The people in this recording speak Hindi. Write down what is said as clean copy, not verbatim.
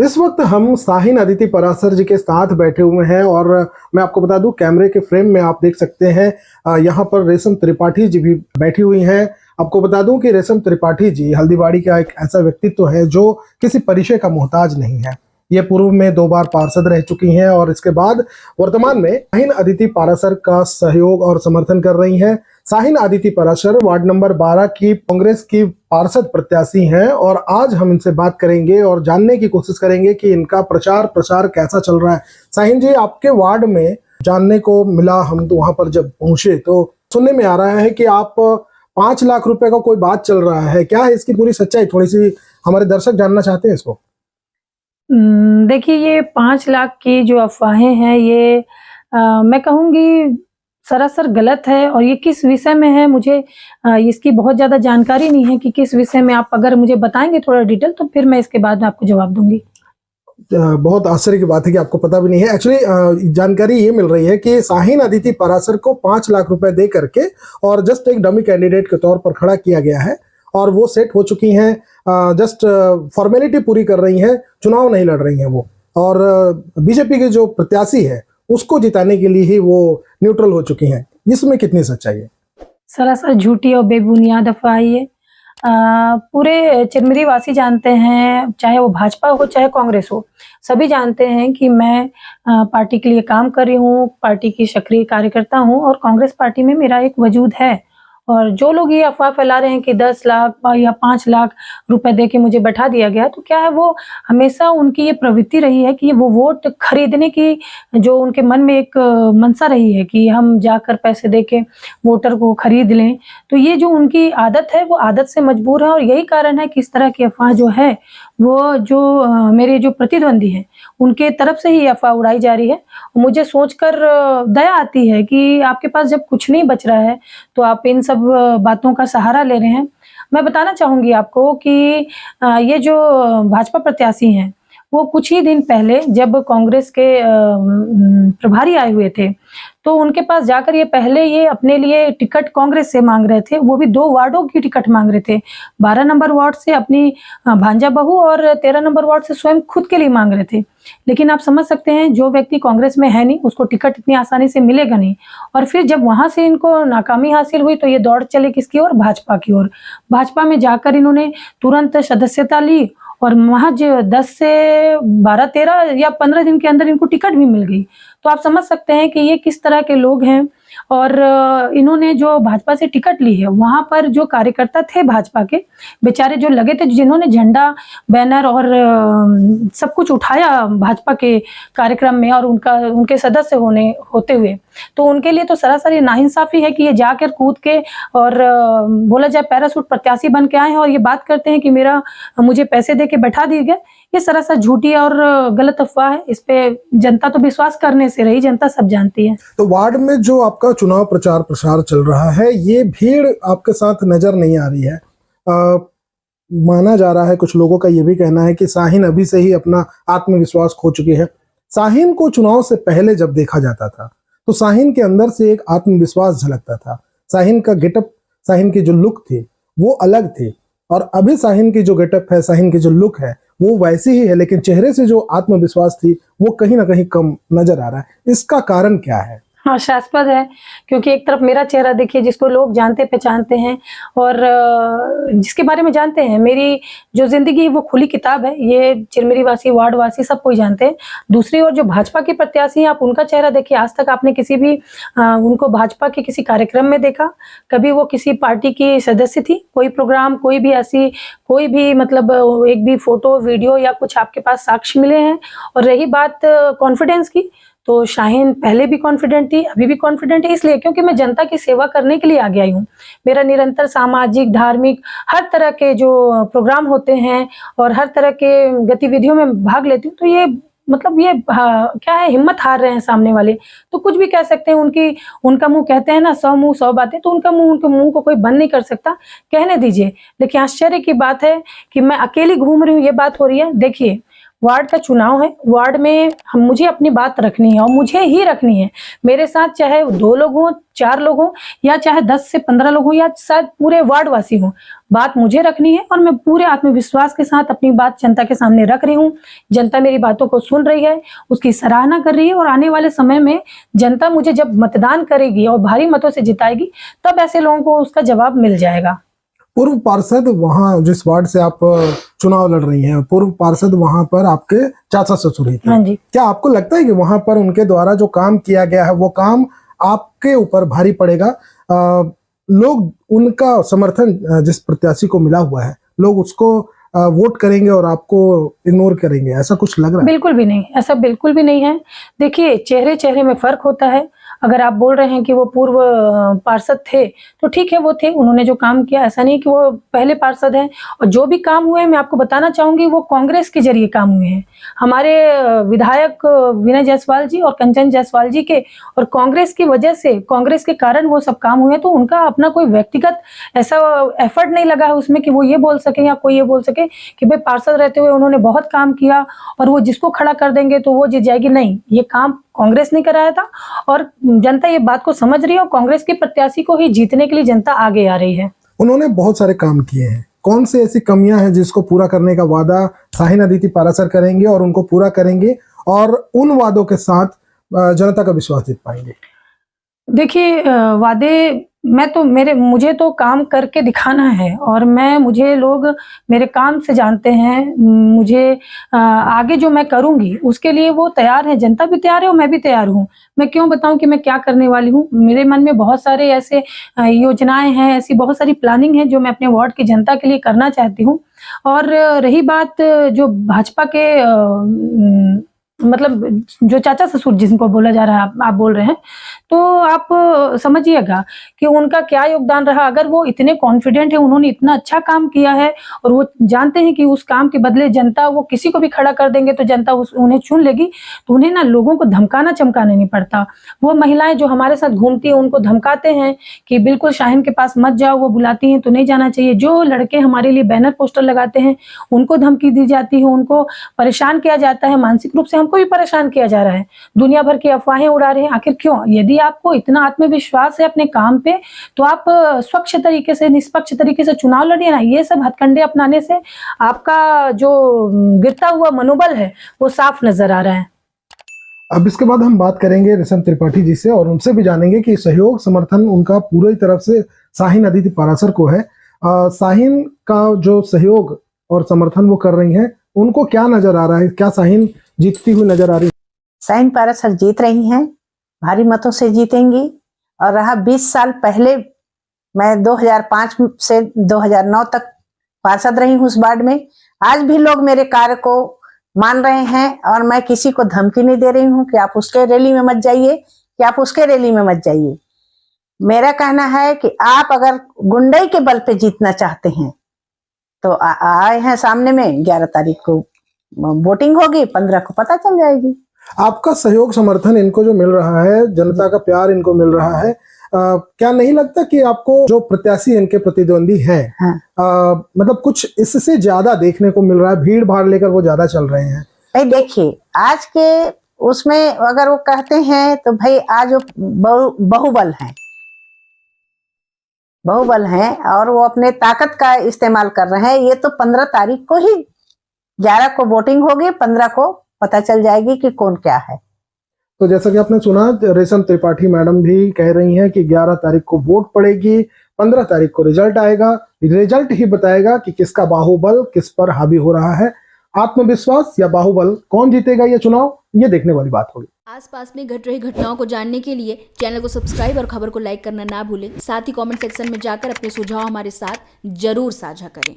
इस वक्त हम शाहीन अदिति पराशर जी के साथ बैठे हुए हैं और मैं आपको बता दूं कैमरे के फ्रेम में आप देख सकते हैं यहाँ पर रेशम त्रिपाठी जी भी बैठी हुई हैं। आपको बता दूं कि रेशम त्रिपाठी जी हल्दीबाड़ी का एक ऐसा व्यक्तित्व है जो किसी परिचय का मोहताज नहीं है। ये पूर्व में 2 बार पार्षद रह चुकी हैं और इसके बाद वर्तमान में शाहीन अदिति पराशर का सहयोग और समर्थन कर रही हैं। शाहीन अदिति पराशर वार्ड नंबर 12 की कांग्रेस की पार्षद प्रत्याशी हैं और आज हम इनसे बात करेंगे और जानने की कोशिश करेंगे कि इनका प्रचार प्रसार कैसा चल रहा है। शाहीन जी, आपके वार्ड में जानने को मिला, हम तो वहां पर जब पहुंचे तो सुनने में आ रहा है कि आप 5 लाख रुपए का कोई बात चल रहा है। क्या है इसकी पूरी सच्चाई? थोड़ी सी हमारे दर्शक जानना चाहते हैं इसको। देखिए, ये 5 लाख की जो अफ़वाहें हैं ये मैं कहूँगी सरासर गलत है। और ये किस विषय में है मुझे इसकी बहुत ज़्यादा जानकारी नहीं है कि किस विषय में। आप अगर मुझे बताएँगे थोड़ा डिटेल तो फिर मैं इसके बाद में आपको जवाब दूँगी। बहुत आश्चर्य की बात है कि आपको पता भी नहीं है। एक्चुअली जानकारी ये मिल रही है कि शाहीन अदिति पराशर को 5 लाख रुपए दे करके और जस्ट एक डमी कैंडिडेट के तौर पर खड़ा किया गया है और वो सेट हो चुकी हैं, जस्ट फॉर्मेलिटी पूरी कर रही हैं, चुनाव नहीं लड़ रही हैं वो। और बीजेपी के जो प्रत्याशी है उसको जिताने के लिए ही वो न्यूट्रल हो चुकी हैं। इसमें कितनी सच्चाई है? सरासर झूठी और बेबुनियाद अफ़वाह है ये। पूरे चिरमिरी वासी जानते हैं, चाहे वो भाजपा हो चाहे कांग्रेस हो, सभी जानते हैं कि मैं पार्टी के लिए काम कर रही हूँ, पार्टी की सक्रिय कार्यकर्ता हूँ और कांग्रेस पार्टी में मेरा एक वजूद है। और जो लोग ये अफ़वाह फैला रहे हैं कि 10 लाख या 5 लाख रुपए दे के मुझे बैठा दिया गया, तो क्या है, वो हमेशा उनकी ये प्रवृत्ति रही है कि वो वोट खरीदने की जो उनके मन में एक मंशा रही है कि हम जाकर पैसे दे के वोटर को खरीद लें। तो ये जो उनकी आदत है वो आदत से मजबूर है और यही कारण है कि इस तरह की अफ़वाह जो है वो जो मेरे जो प्रतिद्वंदी हैं उनके तरफ से ही अफ़वाह उड़ाई जा रही है। मुझे सोचकर दया आती है कि आपके पास जब कुछ नहीं बच रहा है तो आप इन सब बातों का सहारा ले रहे हैं। मैं बताना चाहूँगी आपको कि ये जो भाजपा प्रत्याशी हैं वो कुछ ही दिन पहले जब कांग्रेस के प्रभारी आए हुए थे तो उनके पास जाकर ये अपने लिए टिकट कांग्रेस से मांग रहे थे। वो भी 2 वार्डों की टिकट मांग रहे थे। 12 नंबर वार्ड से अपनी भांजा बहू और 13 नंबर वार्ड से स्वयं खुद के लिए मांग रहे थे। लेकिन आप समझ सकते हैं जो व्यक्ति कांग्रेस में है नहीं उसको टिकट इतनी आसानी से मिलेगा नहीं। और फिर जब वहां से इनको नाकामी हासिल हुई तो ये दौड़ चले किसकी ओर? भाजपा की ओर। भाजपा में जाकर इन्होंने तुरंत सदस्यता ली और महज 10 से 12-13 या 15 दिन के अंदर इनको टिकट भी मिल गई। तो आप समझ सकते हैं कि ये किस तरह के लोग हैं। और इन्होंने जो भाजपा से टिकट ली है वहां पर जो कार्यकर्ता थे भाजपा के बेचारे जो लगे थे, जिन्होंने झंडा बैनर और सब कुछ उठाया भाजपा के कार्यक्रम में और उनके सदस्य होते हुए, तो उनके लिए तो सरासर नाइंसाफी है कि ये जाकर कूद के और बोला जाए पैराशूट प्रत्याशी बन के आए हैं और ये बात करते हैं कि मुझे पैसे दे के बैठा दिए गए। ये सरासर झूठी और गलत अफवाह है। इस पे जनता तो विश्वास करने से रही, जनता सब जानती है। तो वार्ड में जो आपका चुनाव प्रचार प्रसार चल रहा है ये भीड़ आपके साथ नजर नहीं आ रही है। माना जा रहा है, कुछ लोगों का ये भी कहना है कि शाहीन अभी से ही अपना आत्मविश्वास खो चुकी है। शाहीन को चुनाव से पहले जब देखा जाता था तो शाहीन के अंदर से एक आत्मविश्वास झलकता था। शाहीन का गेटअप, शाहीन की जो लुक थी वो अलग थी और अभी शाहीन की जो गेटअप है, शाहीन की जो लुक है वो वैसी ही है, लेकिन चेहरे से जो आत्मविश्वास थी वो कहीं ना कहीं कम नजर आ रहा है। इसका कारण क्या है? हास्यास्पद है, क्योंकि एक तरफ मेरा चेहरा देखिए जिसको लोग जानते पहचानते हैं और जिसके बारे में जानते हैं। मेरी जो जिंदगी है वो खुली किताब है, ये चिरमिरी वासी, वार्ड वासी सब कोई जानते हैं। दूसरी ओर जो भाजपा की प्रत्याशी हैं, आप उनका चेहरा देखिए। आज तक आपने किसी भी उनको भाजपा के किसी कार्यक्रम में देखा? कभी वो किसी पार्टी की सदस्य थी? कोई प्रोग्राम, कोई भी ऐसी कोई भी मतलब एक भी फोटो वीडियो या कुछ आपके पास साक्ष्य मिले हैं? और रही बात कॉन्फिडेंस की, तो शाहीन पहले भी कॉन्फिडेंट थी, अभी भी कॉन्फिडेंट है। इसलिए क्योंकि मैं जनता की सेवा करने के लिए आगे आई हूँ। मेरा निरंतर सामाजिक, धार्मिक हर तरह के जो प्रोग्राम होते हैं और हर तरह के गतिविधियों में भाग लेती हूँ। तो ये मतलब ये क्या है, हिम्मत हार रहे हैं सामने वाले तो कुछ भी कह सकते हैं। उनका मुंह कहते हैं ना, 100 मुंह 100 बातें, तो उनके मुंह को कोई बंद नहीं कर सकता, कहने दीजिए। लेकिन आश्चर्य की बात है कि मैं अकेली घूम रही हूँ, ये बात हो रही है। देखिए, वार्ड का चुनाव है, वार्ड में मुझे अपनी बात रखनी है और मुझे ही रखनी है। मेरे साथ चाहे 2 लोग हों, 4 लोग हों या चाहे 10 से 15 लोग हों या शायद पूरे वार्ड वासी हों, बात मुझे रखनी है और मैं पूरे आत्मविश्वास के साथ अपनी बात जनता के सामने रख रही हूँ। जनता मेरी बातों को सुन रही है, उसकी सराहना कर रही है और आने वाले समय में जनता मुझे जब मतदान करेगी और भारी मतों से जिताएगी, तब ऐसे लोगों को उसका जवाब मिल जाएगा। पूर्व पार्षद वहाँ जिस वार्ड से आप चुनाव लड़ रही हैं, पूर्व पार्षद वहाँ पर आपके चाचा ससुर ही थे। हाँ जी। क्या आपको लगता है कि वहाँ पर उनके द्वारा जो काम किया गया है वो काम आपके ऊपर भारी पड़ेगा? लोग उनका समर्थन जिस प्रत्याशी को मिला हुआ है, लोग उसको वोट करेंगे और आपको इग्नोर करेंगे, ऐसा कुछ लग रहा है? बिल्कुल भी नहीं, ऐसा बिल्कुल भी नहीं है। देखिए, चेहरे चेहरे में फर्क होता है। अगर आप बोल रहे हैं कि वो पूर्व पार्षद थे, तो ठीक है, वो थे, उन्होंने जो काम किया, ऐसा नहीं कि वो पहले पार्षद हैं। और जो भी काम हुए, मैं आपको बताना चाहूंगी, वो कांग्रेस के जरिए काम हुए हैं। हमारे विधायक विनय जायसवाल जी और कंचन जायसवाल जी के और कांग्रेस की वजह से, कांग्रेस के कारण वो सब काम हुए। तो उनका अपना कोई व्यक्तिगत ऐसा एफर्ट नहीं लगा है उसमें कि वो ये बोल सके या कोई ये बोल सके कि भाई पार्षद रहते हुए उन्होंने बहुत काम किया और वो जिसको खड़ा कर देंगे तो वो जीत जाएगी। नहीं, ये काम कांग्रेस ने कराया था और जनता ये बात को समझ रही है और कांग्रेस के प्रत्याशी को ही जीतने के लिए जनता आगे आ रही है। उन्होंने बहुत सारे काम किए हैं, कौन सी ऐसी कमियां हैं जिसको पूरा करने का वादा शाहीन अदिति पारासर करेंगे और उनको पूरा करेंगे और उन वादों के साथ जनता का विश्वास जीत पाएंगे? देखिए, वादे मुझे तो काम करके दिखाना है और मुझे लोग मेरे काम से जानते हैं। मुझे आगे जो मैं करूंगी उसके लिए वो तैयार है, जनता भी तैयार है और मैं भी तैयार हूँ। मैं क्यों बताऊं कि मैं क्या करने वाली हूँ। मेरे मन में बहुत सारे ऐसे योजनाएं हैं, ऐसी बहुत सारी प्लानिंग है जो मैं अपने वार्ड की जनता के लिए करना चाहती हूँ। और रही बात जो भाजपा के मतलब जो चाचा ससुर जिनको बोला जा रहा है, आप बोल रहे हैं, तो आप समझिएगा कि उनका क्या योगदान रहा। अगर वो इतने कॉन्फिडेंट है, उन्होंने इतना अच्छा काम किया है और वो जानते हैं कि उस काम के बदले जनता, वो किसी को भी खड़ा कर देंगे तो जनता उन्हें चुन लेगी, तो उन्हें ना लोगों को धमकाना चमकाना नहीं पड़ता। वो महिलाएं जो हमारे साथ घूमती हैं उनको धमकाते हैं कि बिल्कुल शाहीन के पास मत जाओ, वो बुलाती हैं तो नहीं जाना चाहिए। जो लड़के हमारे लिए बैनर पोस्टर लगाते हैं उनको धमकी दी जाती है, उनको परेशान किया जाता है, मानसिक रूप से हमको भी परेशान किया जा रहा है, दुनिया भर की अफवाहें उड़ा रहे हैं। आखिर क्यों? यदि आपको इतना आत्मविश्वास है अपने काम पे तो आप स्वच्छ तरीके से, निष्पक्ष तरीके से चुनाव लड़िए ना। ये सब हथकंडे अपनाने से आपका जो गिरता हुआ मनोबल है वो साफ नजर आ रहा है। अब इसके बाद हम बात करेंगे रेशम त्रिपाठी जी से और उनसे भी जानेंगे कि सहयोग समर्थन उनका पूरी तरफ से शाहीन अदिति पारासर को है। शाहीन का जो सहयोग और समर्थन वो कर रही हैं, उनको क्या नजर आ रहा है? क्या शाहीन जीतती हुई नजर आ रही है? शाहीन पारासर जीत रही हैं, भारी मतों से जीतेंगी। और रहा 20 साल पहले, मैं 2005 से 2009 तक पार्षद रही हूँ उस वार्ड में। आज भी लोग मेरे कार्य को मान रहे हैं और मैं किसी को धमकी नहीं दे रही हूँ कि आप उसके रैली में मत जाइए, कि आप उसके रैली में मत जाइए। मेरा कहना है कि आप अगर गुंडई के बल पे जीतना चाहते हैं तो आए हैं सामने में, 11 तारीख को वोटिंग होगी, 15 को पता चल जाएगी। आपका सहयोग समर्थन इनको जो मिल रहा है, जनता का प्यार इनको मिल रहा है, क्या नहीं लगता कि आपको जो प्रत्याशी इनके प्रतिद्वंदी हैं, मतलब कुछ इससे ज्यादा देखने को मिल रहा है? भीड़ भाड़ लेकर वो ज्यादा चल रहे हैं। भाई देखिए, आज के उसमें अगर वो कहते हैं तो भाई आज वो बहुबल हैं और वो अपने ताकत का इस्तेमाल कर रहे हैं। ये तो 15 तारीख को ही, 11 को वोटिंग होगी, 15 को पता चल जाएगी कि कौन क्या है। तो जैसा कि आपने सुना, रेशम त्रिपाठी मैडम भी कह रही हैं कि 11 तारीख को वोट पड़ेगी, 15 तारीख को रिजल्ट आएगा। रिजल्ट ही बताएगा कि किसका बाहुबल किस पर हावी हो रहा है। आत्मविश्वास या बाहुबल, कौन जीतेगा ये चुनाव, ये देखने वाली बात होगी। आसपास में घट रही घटनाओं को जानने के लिए चैनल को सब्सक्राइब और खबर को लाइक करना ना भूलें। साथ ही कमेंट सेक्शन में जाकर अपने सुझाव हमारे साथ जरूर साझा करें।